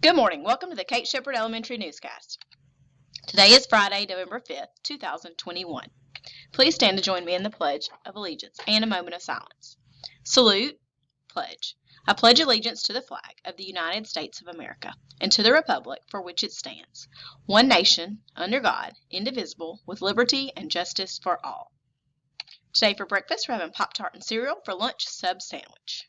Good morning. Welcome to the Kate Shepherd Elementary Newscast. Today is Friday, November 5th, 2021. Please stand to join me in the Pledge of Allegiance and a moment of silence. Salute, pledge. I pledge allegiance to the flag of the United States of America and to the republic for which it stands, one nation, under God, indivisible, with liberty and justice for all. Today for breakfast, we're having Pop-Tart and cereal. For lunch, sub sandwich.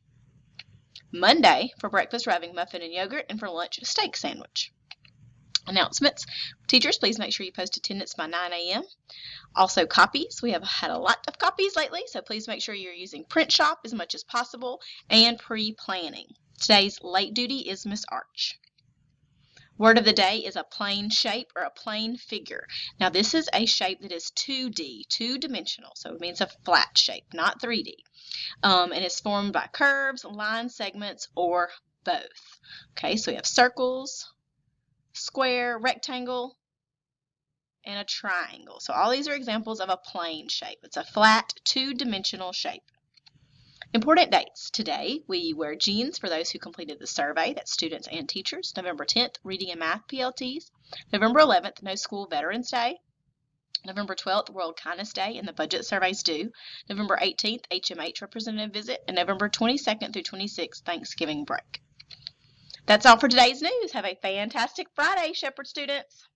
Monday, for breakfast, we're having muffin and yogurt, and for lunch, a steak sandwich. Announcements. Teachers, please make sure you post attendance by 9 a.m. Also, copies. We have had a lot of copies lately, so please make sure you're using Print Shop as much as possible and pre-planning. Today's late duty is Miss Arch. Word of the day is a plane shape or a plane figure. Now, this is a shape that is 2D, two-dimensional, so it means a flat shape, not 3D. And it's formed by curves, line segments, or both. Okay, so we have circles, square, rectangle, and a triangle. So all these are examples of a plane shape. It's a flat, two-dimensional shape. Important dates. Today, we wear jeans for those who completed the survey. That's students and teachers. November 10th, reading and math PLTs. November 11th, no school Veterans Day. November 12th, World Kindness Day, and the budget surveys due. November 18th, HMH representative visit. And November 22nd through 26th, Thanksgiving break. That's all for today's news. Have a fantastic Friday, Shepherd students.